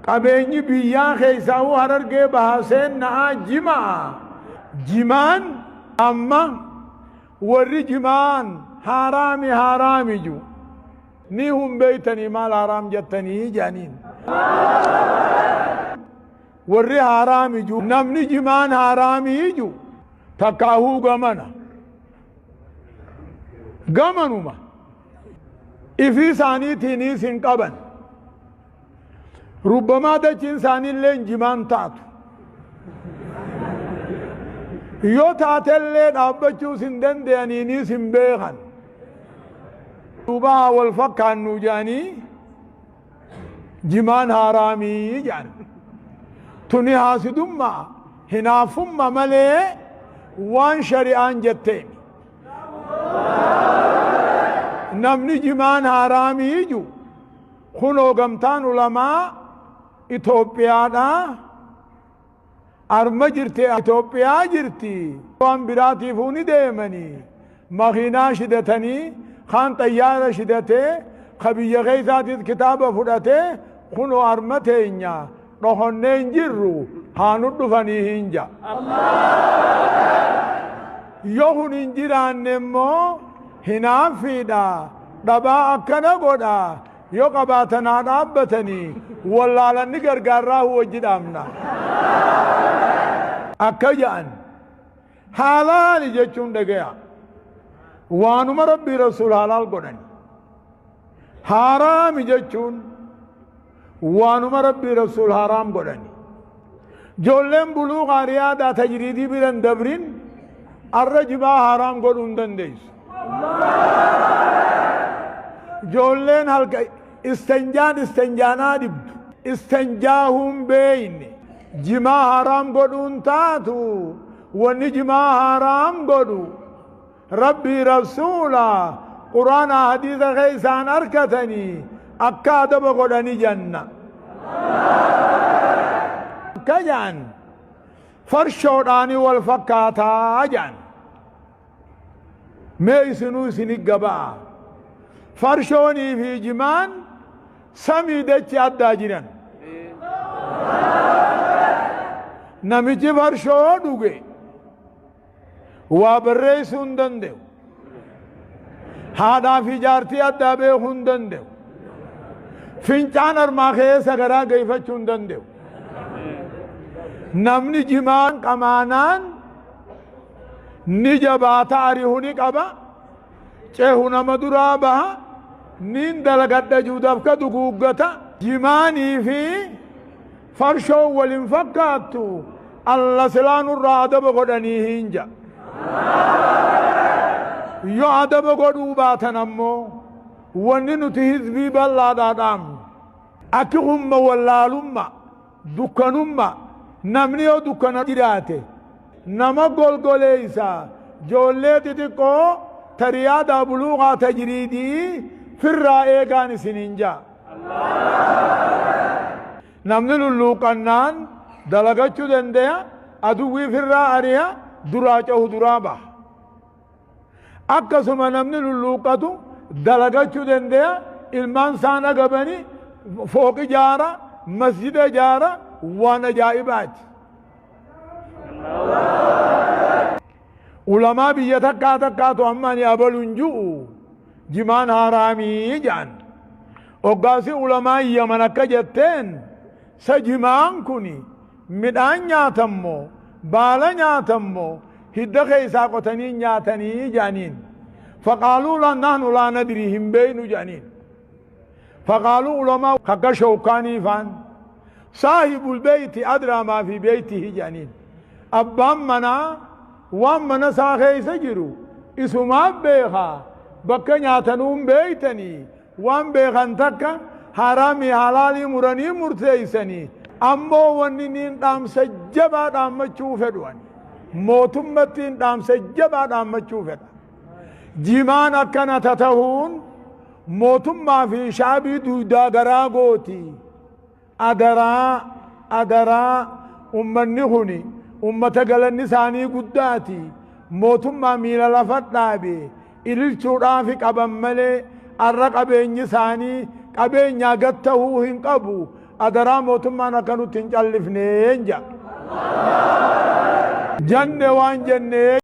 qabeenyi biyyaa keessaa harargee baaseen naa jimaan amma warri jimaan haraami ju ni hum beeytanii maal haraam jettanii jaaniin warri haraami ju namni jimaan haraami ju takkaahuu gamanuma ifi isaaniitiinis hin qaban rubbamaa dachiin isaaniillee jimaan taatu yoo taatellee dhaabbachuus hin danda'aniinis hin beekan duubaa wal fakkaannu jaanii jimaan haraamii jaan tuni haasidummaa hinaafumma malee waan shari'aan jetteemi namni jimaan haraamii ju kunoo gamtaan ulamaa Itoophiyaadha arma jirte Itoophiyaa jirti waan biraatiifuu ni deemanii makiinaa shidatanii kaan xayyaara shidatee ka biyya keessaatiis kitaaba fudhatee kunoo arma teenya dhohonnee hin jirru haanu dhufanii hinja yoo kun hin jiraanne immoo hinaaffiidha dhabaa akkana godha yoo qabaatanaa dhaabbatanii wallaalanni gargaarraa wajji dhaabna akka ja'an halaali jechuun dhagaya waanuma rabbii rasuul halaal godhani haraami jechuun waanuma rabbii rasuul haraam godhani joolleen buluuqa riyaadaa tajriidii biran dabrin arra jibaa haraam godhuu hin dandeessu joolleen halka istanjaanaa dhibdu istanjaahuun beeyne jimaa haraam godhuun taatu wanni jimaa haraam godhu rabbii rasuula quraana hadiisa keeysaan arkatanii akka adaba godhani janna akka jaan farshoodhaani wal fakkaataa jaan mee isinuu isinit gaba'a farshoonii fi jimaan samii dachi addaa jiran namichi farshoo dhuge waa barreessuu hin danda'u haadhaa fi jaartii addaa beekuu hin danda'u fincaan armaa keessa garaa geeffachuu hin danda'u namni jimaan qamaanaan ni jabaata ari'uu ni qaba ceehu nama duraa baha nin dalagadha juudaf ka duguuggata jimaanii fi farshoo walin fakkaattu alla silaanurraa adaba godhanii hinja yoo adaba godhuu baatan ammoo wanni nuti hizbii bal'aadhaa dhaamnu akki humma wallaalumma dukkanumma namni yoo dukkana jiraate nama golgoleeysa joollee xixiqqoo tariyaadaa buluuqaa tajriidii firraa eegaan isiniin jaa namni lulluuqannaan dalagachuu dandeya aduwwii firraa ari'a duraa cahu duraa baha akkasuma namni lulluuqatu dalagachuu dandeya ilmaan isaan agabani fooqi jaara masjida jaara waan ajaa'ibaati ulamaa biyya takkaatu ammani abalun ju'u jimaan haraamii jaan oggaasi ulamaa iyyaman akka jetteen sa jimaan kuni midhaan nyaatammoo baala nyaatammoo hidda keeysaa qotanii nyaatanii jaaniin faqaaluu nahnu laa nadrii hin beeynu jaaniin faqaaluu ulamaa kakka shawkaaniifaan saahibul beeyti adraa maa fi beeytihi jaaniin abbaan manaa waan mana isaa keeysa jiru isumaaf beekaa bakka nyaatanuu hin beeytanii waan beekan takka haraamii halaalii muranii murteeysanii ammoo wanni niin dhaamsa jabaa dhaammachuu fedhuan mootummattiin dhaamsa jabaa dhaammachuu fedha jimaan akkana tatahuun mootummaa fi shaabii duudaa garaa gooti adaraa ummanni kuni ummata galanni isaanii guddaati mootummaa miila lafat dhaabe ililchuudhaafi qaban malee arra qabeenyi isaanii qabeenyaa gattahuu hin qabu أدرا موتما كانوا تنجلفنين جا جنة وان جنة